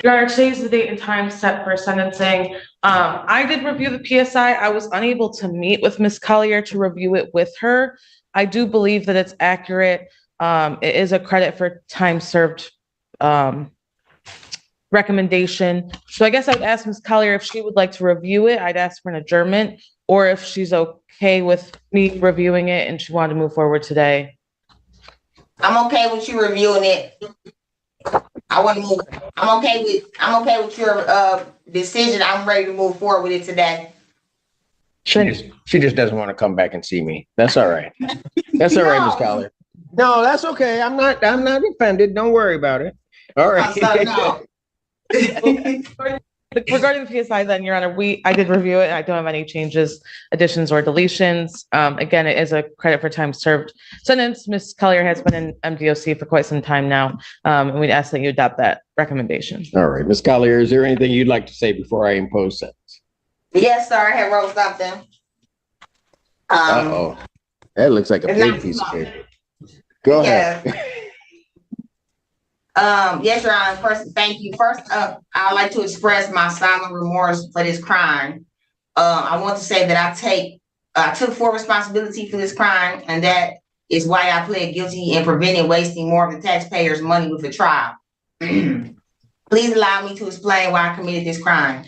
Your Honor, today is the date and time set for sentencing. I did review the PSI. I was unable to meet with Ms. Collier to review it with her. I do believe that it's accurate. It is a credit for time served recommendation. So I guess I'd ask Ms. Collier if she would like to review it. I'd ask for an adjournment, or if she's okay with me reviewing it and she wanted to move forward today. I'm okay with you reviewing it. I want to move. I'm okay with your decision. I'm ready to move forward with it today. She just doesn't want to come back and see me. That's all right. That's all right, Ms. Collier. No, that's okay. I'm not offended. Don't worry about it. All right. Regarding the PSI, then, Your Honor, I did review it. I don't have any changes, additions, or deletions. Again, it is a credit for time served sentence. Ms. Collier has been in MDOC for quite some time now, and we'd ask that you adopt that recommendation. All right, Ms. Collier, is there anything you'd like to say before I impose sentence? Yes, sir. I had wrote something. Uh-oh. That looks like a big piece of paper. Go ahead. Yes, Your Honor. First, thank you. First, I'd like to express my silent remorse for this crime. I want to say that I took full responsibility for this crime, and that is why I pled guilty in preventing wasting more of the taxpayers' money with the trial. Please allow me to explain why I committed this crime.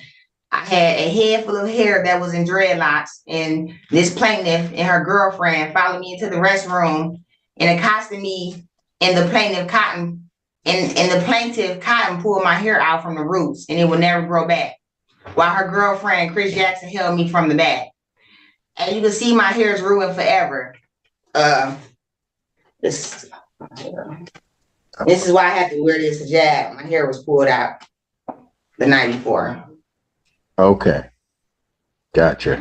I had a head full of hair that was in dreadlocks, and this plaintiff and her girlfriend followed me into the restroom and accosted me, and the plaintiff Cotton pulled my hair out from the roots, and it would never grow back, while her girlfriend, Chris Jackson, held me from the back. As you can see, my hair is ruined forever. This is why I have to wear this hijab. My hair was pulled out the night before. Okay. Gotcha.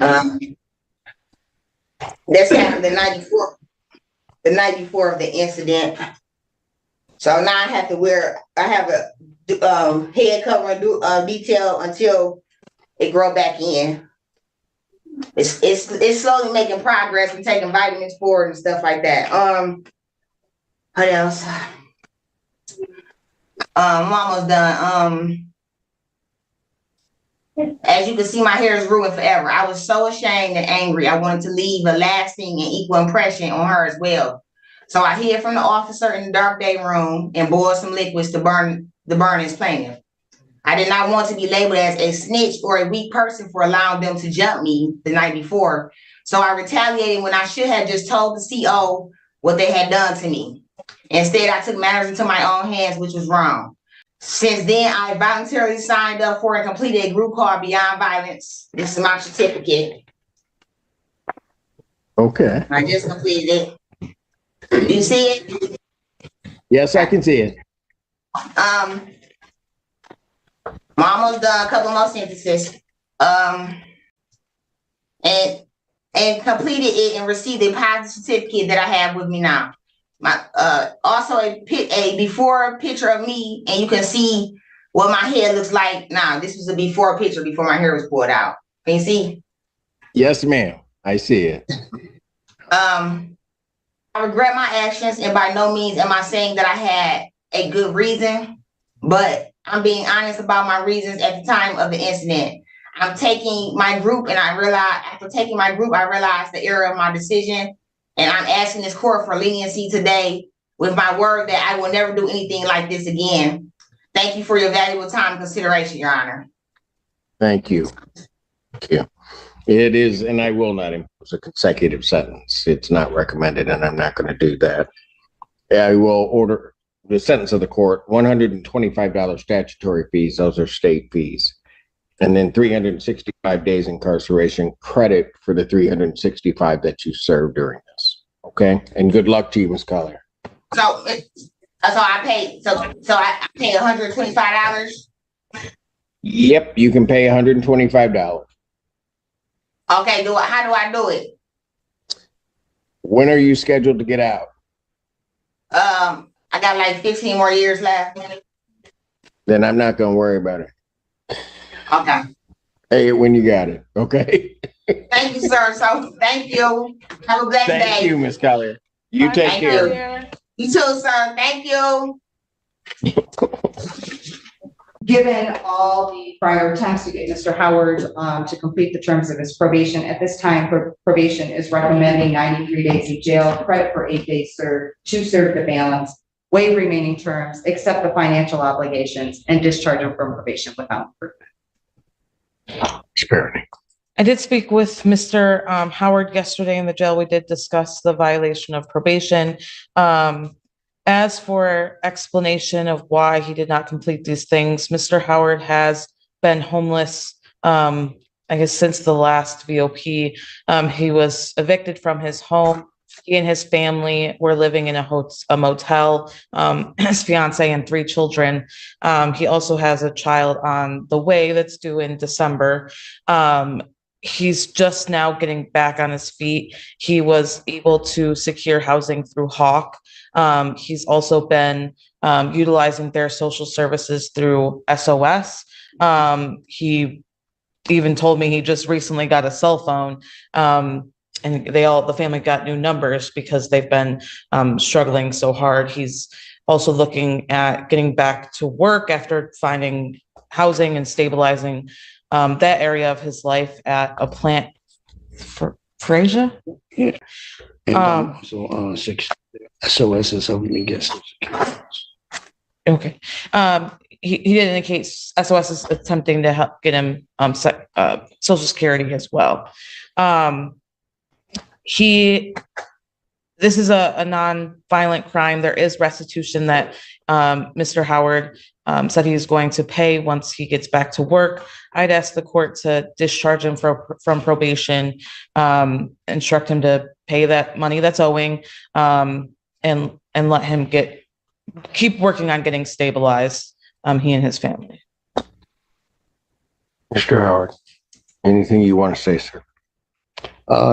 This happened the night before of the incident. So now I have a head covering detail until it grow back in. It's slowly making progress. We're taking vitamins for it and stuff like that. What else? I'm almost done. As you can see, my hair is ruined forever. I was so ashamed and angry. I wanted to leave a lasting and equal impression on her as well. So I hid from the officer in the dark day room and boiled some liquids to burn his plaintiff. I did not want to be labeled as a snitch or a weak person for allowing them to jump me the night before. So I retaliated when I should have just told the CO what they had done to me. Instead, I took matters into my own hands, which was wrong. Since then, I voluntarily signed up for and completed a group called Beyond Violence. This is my certificate. Okay. I just completed it. You see it? Yes, I can see it. I'm almost done. A couple more sentences. And completed it and received a positive certificate that I have with me now. Also a before picture of me, and you can see what my hair looks like now. This was a before picture before my hair was pulled out. Can you see? Yes, ma'am. I see it. I regret my actions, and by no means am I saying that I had a good reason, but I'm being honest about my reasons at the time of the incident. I'm taking my group, and after taking my group, I realized the error of my decision. And I'm asking this court for leniency today with my word that I will never do anything like this again. Thank you for your valuable time and consideration, Your Honor. Thank you. Thank you. It is, and I will not impose a consecutive sentence. It's not recommended, and I'm not going to do that. I will order the sentence of the court, $125 statutory fees. Those are state fees. And then 365 days incarceration credit for the 365 that you served during this. Okay. And good luck to you, Ms. Collier. So I paid $125. Yep, you can pay $125. Okay, how do I do it? When are you scheduled to get out? I got like 15 more years left. Then I'm not gonna worry about it. Okay. Hey, when you got it, okay? Thank you, sir. So thank you. Have a blessed day. Thank you, Ms. Collier. You take care. You too, sir. Thank you. Given all the prior attempts to get Mr. Howard to complete the terms of his probation, at this time, probation is recommending 93 days in jail, credit for 8 days served, to serve the balance, waive remaining terms, accept the financial obligations, and discharge him from probation without improvement. Disparity. I did speak with Mr. Howard yesterday in the jail. We did discuss the violation of probation. As for explanation of why he did not complete these things, Mr. Howard has been homeless, I guess, since the last VOP. He was evicted from his home. He and his family were living in a motel, his fiance and 3 children. He also has a child on the way that's due in December. He's just now getting back on his feet. He was able to secure housing through Hawk. He's also been utilizing their social services through SOS. He even told me he just recently got a cell phone, and the family got new numbers because they've been struggling so hard. He's also looking at getting back to work after finding housing and stabilizing that area of his life at a plant for Fraser. Yeah. And so 6 SOS is helping me get some. Okay. He did indicate SOS is attempting to help get him Social Security as well. This is a non-violent crime. There is restitution that Mr. Howard said he's going to pay once he gets back to work. I'd ask the court to discharge him from probation, instruct him to pay that money that's owing, and let him keep working on getting stabilized, he and his family. Mr. Howard, anything you want to say, sir?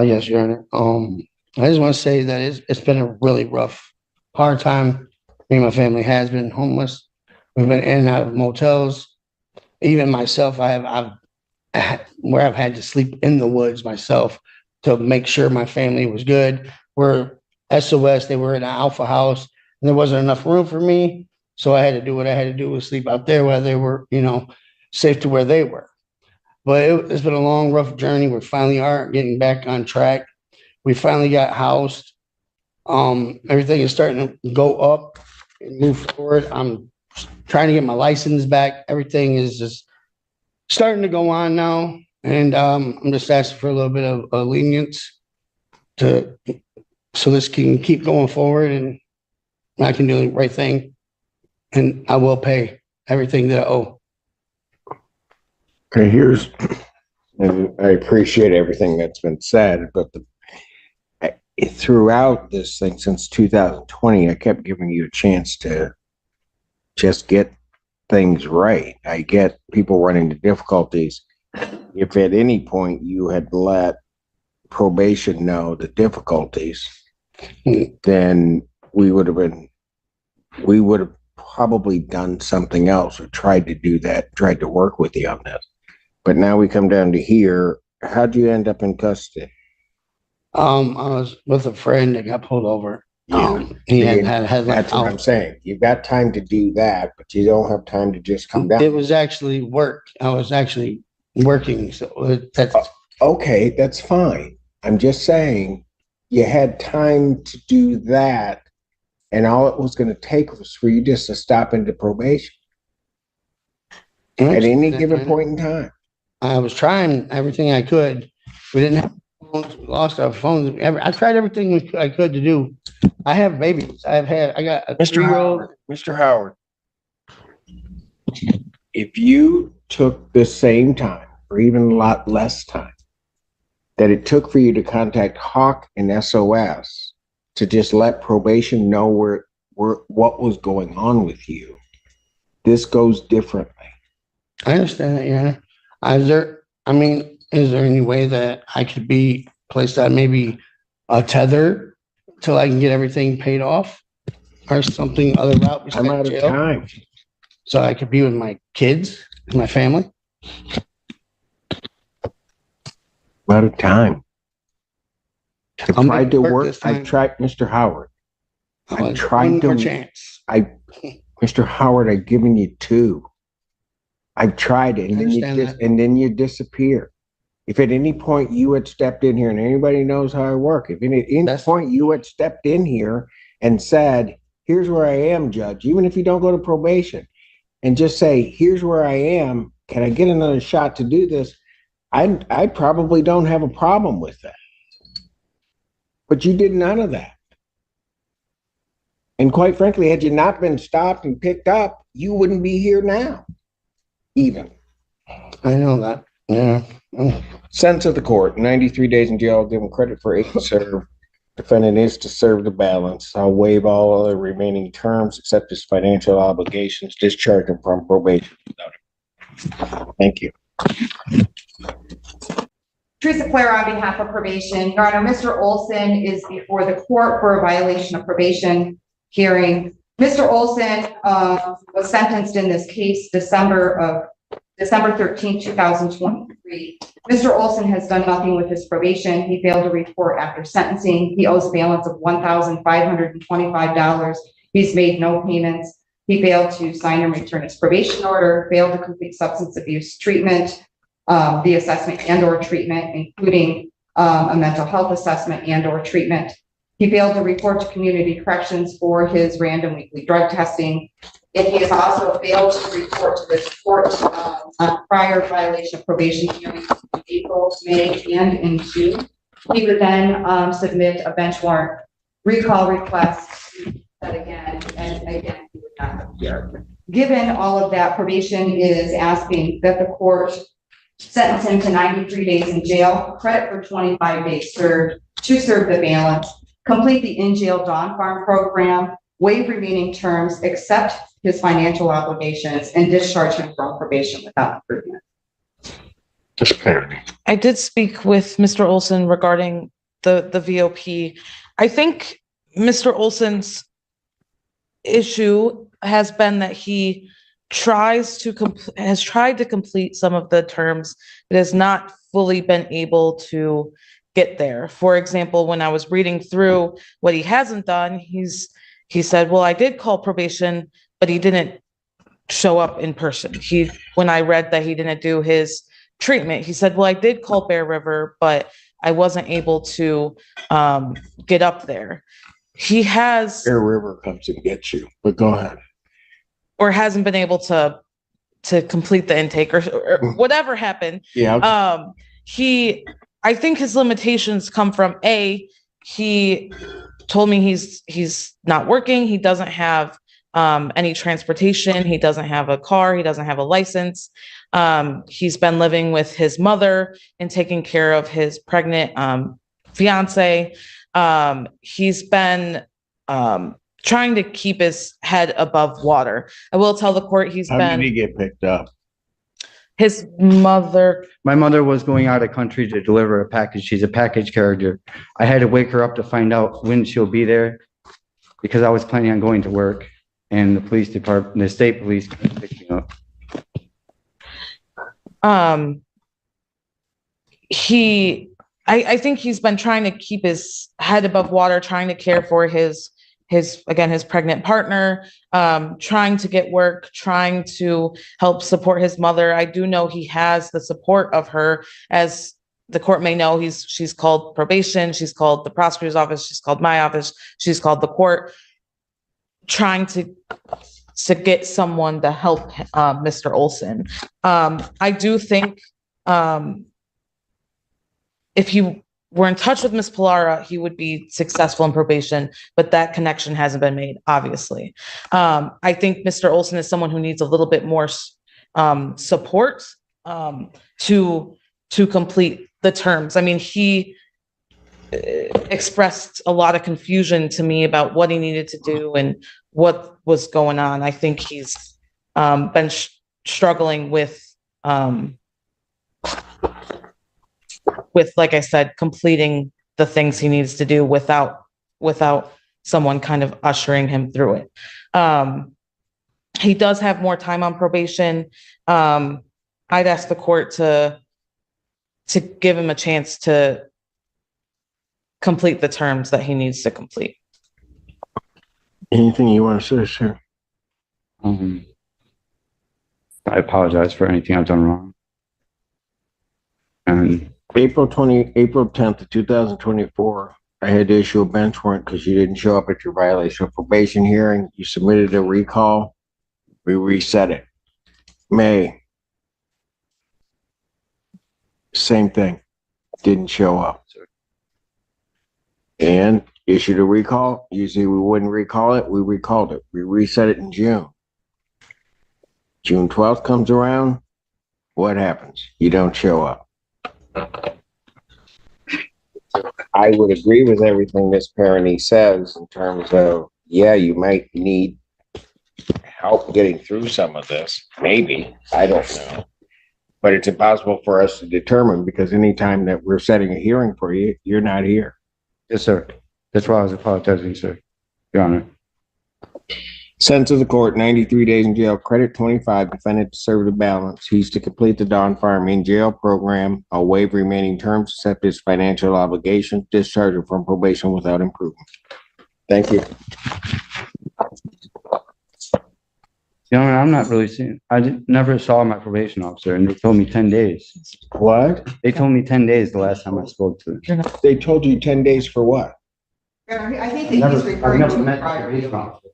Yes, Your Honor. I just want to say that it's been a really rough, hard time. Me and my family has been homeless. We've been in and out of motels. Even myself, I've had to sleep in the woods myself to make sure my family was good. We're SOS, they were in an Alpha house, and there wasn't enough room for me. So I had to do what I had to do, was sleep out there where they were, safe to where they were. But it's been a long, rough journey. We finally are getting back on track. We finally got housed. Everything is starting to go up and move forward. I'm trying to get my license back. Everything is just starting to go on now. And I'm just asking for a little bit of lenience so this can keep going forward and I can do the right thing. And I will pay everything that I owe. Okay, and I appreciate everything that's been said, but throughout this thing since 2020, I kept giving you a chance to just get things right. I get people running into difficulties. If at any point you had let probation know the difficulties, then we would have probably done something else or tried to work with you on this. But now we come down to here. How'd you end up in custody? I was with a friend that got pulled over. He had that's what I'm saying. You've got time to do that, but you don't have time to just come down. It was actually work. I was actually working. So that's okay. That's fine. I'm just saying you had time to do that, and all it was going to take was for you just to stop into probation at any given point in time. I was trying everything I could. We didn't have phones. We lost our phones. I tried everything I could to do. I have babies. I got a Mr. Howard, if you took the same time or even a lot less time that it took for you to contact Hawk and SOS to just let probation know what was going on with you, this goes differently. I understand that, yeah. Is there any way that I could be placed on maybe a tether till I can get everything paid off or something other route? I'm out of time. So I could be with my kids, my family? I'm out of time. I tried to work. I tried, Mr. Howard. I tried one to. More chance. Mr. Howard, I've given you 2. I tried it, and then you disappear. If at any point you had stepped in here, and anybody knows how I work, if at any point you had stepped in here and said, "Here's where I am, Judge," even if you don't go to probation, and just say, "Here's where I am. Can I get another shot to do this?" I probably don't have a problem with that. But you did none of that. And quite frankly, had you not been stopped and picked up, you wouldn't be here now. Even. I know that. Yeah. Sentence of the court, 93 days in jail. I'll give him credit for 8 to serve. Defendant is to serve the balance. I'll waive all other remaining terms except his financial obligations, discharge him from probation without it. Thank you. Teresa Claire on behalf of probation. Your Honor, Mr. Olson is before the court for a violation of probation hearing. Mr. Olson was sentenced in this case December 13, 2023. Mr. Olson has done nothing with his probation. He failed to report after sentencing. He owes a balance of $1,525. He's made no payments. He failed to sign and return his probation order, failed to complete substance abuse treatment, the assessment and or treatment, including a mental health assessment and or treatment. He failed to report to community corrections for his random weekly drug testing. And he has also failed to report to this court on prior violation of probation hearings in April, May, and in June. He would then submit a bench warrant recall request that again he would not appear. Given all of that, probation is asking that the court sentence him to 93 days in jail, credit for 25 days served, to serve the balance, complete the in-jail Dawn Farm program, waive remaining terms, accept his financial obligations, and discharge him from probation without improvement. I did speak with Mr. Olson regarding the VOP. I think Mr. Olson's issue has been that he has tried to complete some of the terms, but has not fully been able to get there. For example, when I was reading through what he hasn't done, he said, "Well, I did call probation, but he didn't show up in person." When I read that he didn't do his treatment, he said, "Well, I did call Bear River, but I wasn't able to get up there." Bear River comes and gets you, but go ahead. Or hasn't been able to complete the intake or whatever happened. Yeah. I think his limitations come from he told me he's not working. He doesn't have any transportation. He doesn't have a car. He doesn't have a license. He's been living with his mother and taking care of his pregnant fiance. He's been trying to keep his head above water. I will tell the court How did he get picked up? His mother. My mother was going out of country to deliver a package. She's a package carrier. I had to wake her up to find out when she'll be there because I was planning on going to work, and the police department, the state police, picked me up. I think he's been trying to keep his head above water, trying to care for his pregnant partner, trying to get work, trying to help support his mother. I do know he has the support of her. As the court may know, she's called probation, she's called the prosecutor's office, she's called my office, she's called the court, trying to get someone to help Mr. Olson. I do think if you were in touch with Ms. Pilara, he would be successful in probation, but that connection hasn't been made, obviously. I think Mr. Olson is someone who needs a little bit more support to complete the terms. I mean, he expressed a lot of confusion to me about what he needed to do and what was going on. I think he's been struggling with, like I said, completing the things he needs to do without someone kind of ushering him through it. He does have more time on probation. I'd ask the court to give him a chance to complete the terms that he needs to complete. Anything you want to say, sir? I apologize for anything I've done wrong. And April 10th of 2024, I had to issue a bench warrant because you didn't show up at your violation of probation hearing. You submitted a recall. We reset it. May. Same thing. Didn't show up. And issued a recall. Usually we wouldn't recall it. We recalled it. We reset it in June. June 12th comes around. What happens? You don't show up. I would agree with everything Ms. Parony says in terms of, yeah, you might need help getting through some of this. Maybe. I don't know. But it's impossible for us to determine because anytime that we're setting a hearing for you, you're not here. yes, sir. That's why I was apologizing, sir. Your Honor. Sent to the court, 93 days in jail, credit 25, defendant to serve the balance. He's to complete the Don Farm in jail program. I'll waive remaining terms, accept his financial obligation, discharge him from probation without improvement. Thank you. Your Honor, I'm not really seeing, never saw my probation officer and they told me 10 days. What? They told me 10 days the last time I spoke to them. They told you 10 days for what? I think that he's referring to met the prior. probation officer.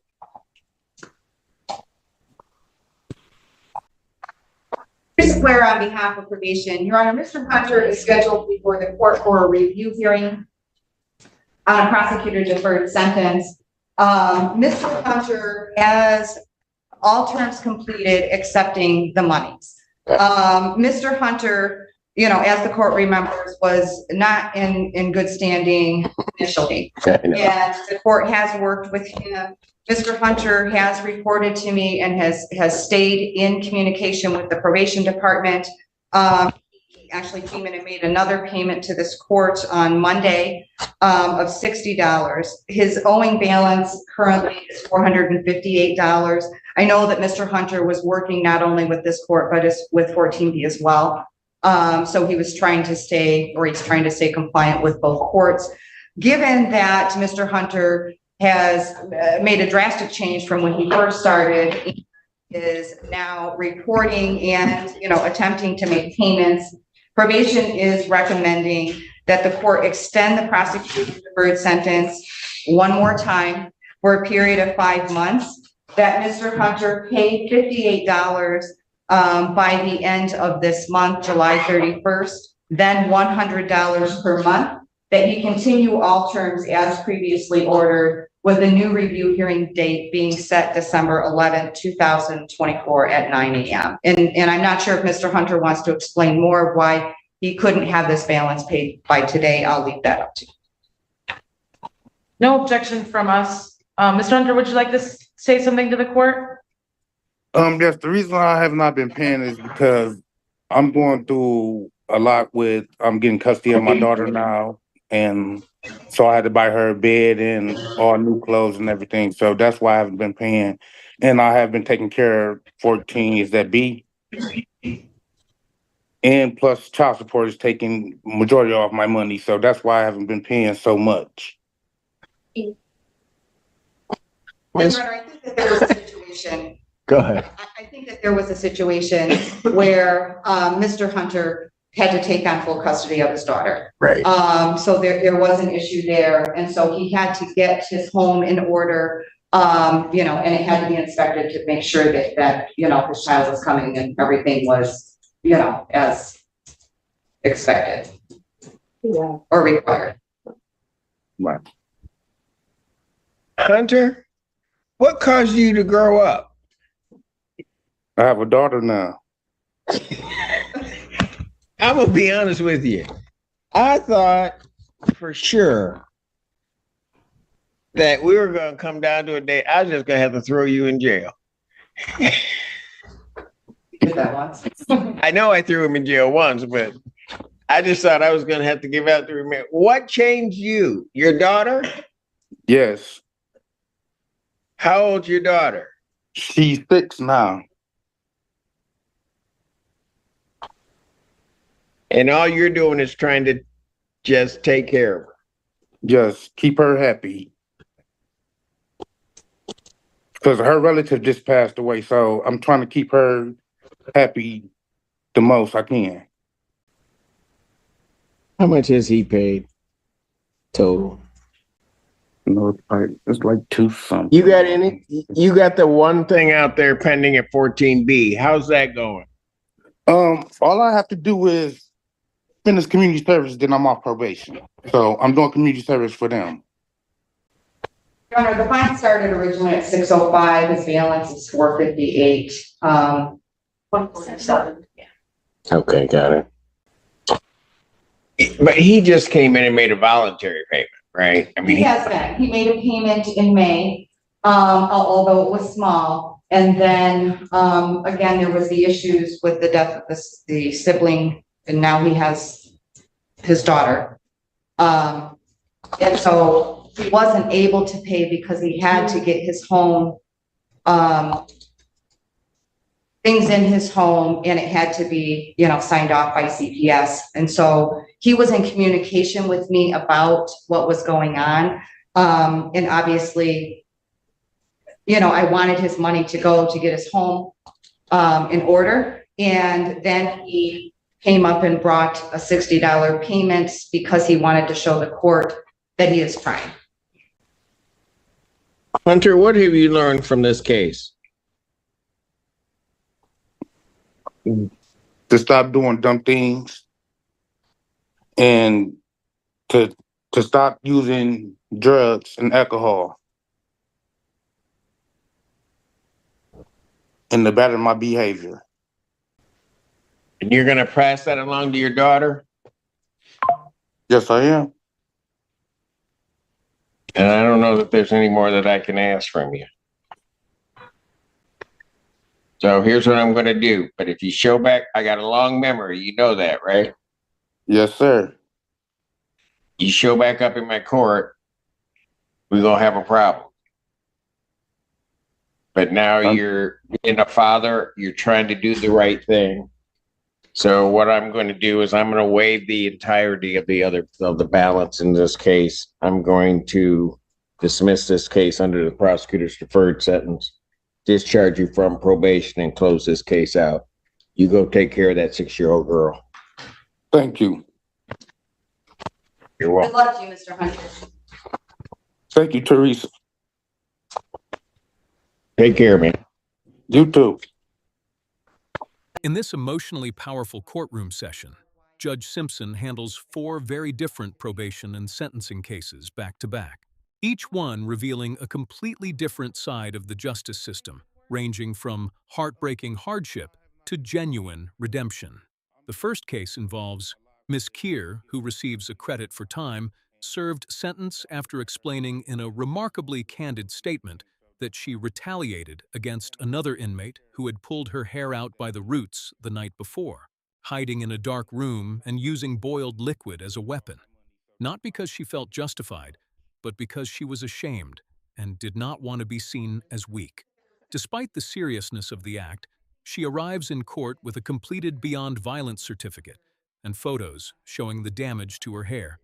Chris Square on behalf of probation. Your Honor, Mr. Hunter is scheduled before the court for a review hearing on a prosecutor deferred sentence. Mr. Hunter has all terms completed accepting the monies. Mr. Hunter, you know, as the court remembers, was not in good standing initially. And the court has worked with him. Mr. Hunter has reported to me and has stayed in communication with the probation department. He actually came in and made another payment to this court on Monday of $60. His owing balance currently is $458. I know that Mr. Hunter was working not only with this court, but with 14B as well. So he was trying to stay, or he's trying to stay compliant with both courts. Given that Mr. Hunter has made a drastic change from when he first started, is now reporting and, you know, attempting to make payments, probation is recommending that the court extend the prosecution's deferred sentence one more time for a period of 5 months, that Mr. Hunter paid $58 by the end of this month, July 31st, then $100 per month, that he continue all terms as previously ordered, with a new review hearing date being set December 11th, 2024 at 9 a.m. And I'm not sure if Mr. Hunter wants to explain more of why he couldn't have this balance paid by today. I'll leave that up to you. No objection from us. Mr. Hunter, would you like to say something to the court? Yes, the reason I have not been paying is because I'm going through a lot with, I'm getting custody of my daughter now. And so I had to buy her a bed and all new clothes and everything. So that's why I haven't been paying. And I have been taking care of 14, is that B? And plus child support is taking majority of my money. So that's why I haven't been paying so much. Miss- Your Honor, I think that there was a situation. Go ahead. I think that there was a situation where Mr. Hunter had to take on full custody of his daughter. Right. So there was an issue there. And so he had to get his home in order, you know, and it had to be inspected to make sure that, you know, his child was coming and everything was, you know, as expected. Yeah. Or required. Right. Hunter, what caused you to grow up? I have a daughter now. I'm gonna be honest with you. I thought for sure that we were gonna come down to a day I was just gonna have to throw you in jail. Did that once. I know I threw him in jail once, but I just thought I was gonna have to give out the remainder. What changed you? Your daughter? Yes, How old's your daughter? she's 6 now. And all you're doing is trying to just take care of her. Just keep her happy. Because her relative just passed away, so I'm trying to keep her happy the most I can. How much has he paid total? No, it's like two something. You got the one thing out there pending at 14B. How's that going? All I have to do is finish community service, then I'm off probation. So I'm doing community service for them. Your Honor, the fine started originally at 605, his balance is 458. 147. Okay, got it. But he just came in and made a voluntary payment, right? I mean, He has been. He made a payment in May, although it was small. And then, again, there was the issues with the death of the sibling, and now he has his daughter. And so he wasn't able to pay because he had to get his home, things in his home, and it had to be, signed off by CPS. And so he was in communication with me about what was going on. And obviously, I wanted his money to go to get his home in order. And then he came up and brought a $60 payment because he wanted to show the court that he is trying. Hunter, what have you learned from this case? To stop doing dumb things and to stop using drugs and alcohol and to better my behavior. And you're going to pass that along to your daughter? Yes, I am. And I don't know that there's any more that I can ask from you. So here's what I'm going to do. But if you show back, I got a long memory. You know that, right? Yes, sir. You show back up in my court, we're going to have a problem. But now you're being a father, you're trying to do the right thing. So what I'm going to do is I'm going to waive the entirety of the balance in this case. I'm going to dismiss this case under the prosecutor's deferred sentence, discharge you from probation, and close this case out. You go take care of that 6-year-old girl. Thank you. You're welcome. Good luck to you, Mr. Hunter. Thank you, Teresa. Take care, man. You too. In this emotionally powerful courtroom session, Judge Simpson handles 4 very different probation and sentencing cases back to back, each one revealing a completely different side of the justice system, ranging from heartbreaking hardship to genuine redemption. The first case involves Miss Keir, who receives a credit for time, served sentence after explaining in a remarkably candid statement that she retaliated against another inmate who had pulled her hair out by the roots the night before, hiding in a dark room and using boiled liquid as a weapon. Not because she felt justified, but because she was ashamed and did not want to be seen as weak. Despite the seriousness of the act, she arrives in court with a completed Beyond Violence certificate and photos showing the damage to her hair,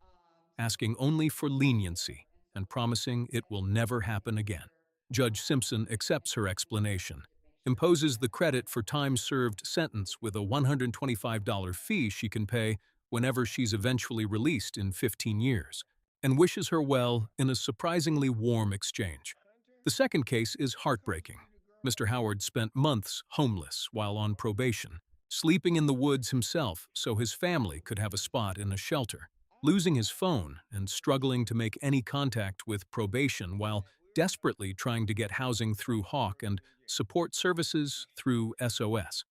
asking only for leniency and promising it will never happen again. Judge Simpson accepts her explanation, imposes the credit for time served sentence with a $125 fee she can pay whenever she's eventually released in 15 years, and wishes her well in a surprisingly warm exchange. The second case is heartbreaking. Mr. Howard spent months homeless while on probation, sleeping in the woods himself so his family could have a spot in a shelter, losing his phone and struggling to make any contact with probation while desperately trying to get housing through Hawk and support services through SOS.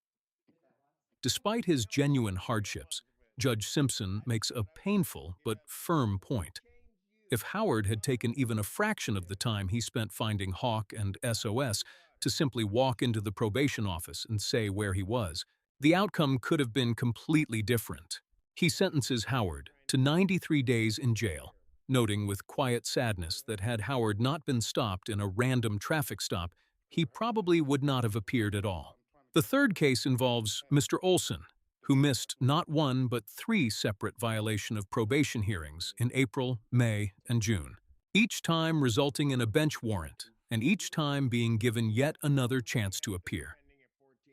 Despite his genuine hardships, Judge Simpson makes a painful but firm point. If Howard had taken even a fraction of the time he spent finding Hawk and SOS to simply walk into the probation office and say where he was, the outcome could have been completely different. He sentences Howard to 93 days in jail, noting with quiet sadness that had Howard not been stopped in a random traffic stop, he probably would not have appeared at all. The third case involves Mr. Olson, who missed not 1 but 3 separate violation of probation hearings in April, May, and June, each time resulting in a bench warrant, and each time being given yet another chance to appear.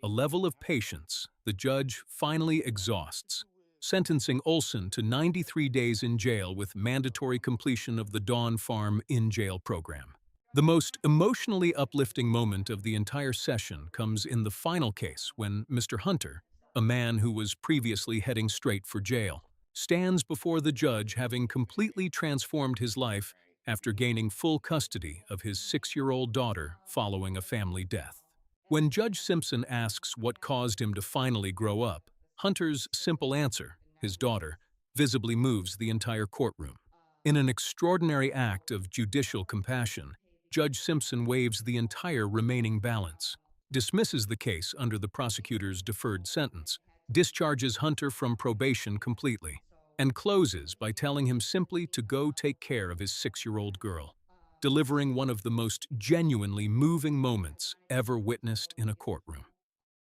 a level of patience the judge finally exhausts, sentencing Olson to 93 days in jail with mandatory completion of the Dawn Farm in-jail program. The most emotionally uplifting moment of the entire session comes in the final case when Mr. Hunter, a man who was previously heading straight for jail, stands before the judge having completely transformed his life after gaining full custody of his 6-year-old daughter following a family death. When Judge Simpson asks what caused him to finally grow up, Hunter's simple answer, his daughter, visibly moves the entire courtroom. In an extraordinary act of judicial compassion, Judge Simpson waives the entire remaining balance, dismisses the case under the prosecutor's deferred sentence, discharges Hunter from probation completely, and closes by telling him simply to go take care of his 6-year-old girl, delivering one of the most genuinely moving moments ever witnessed in a courtroom.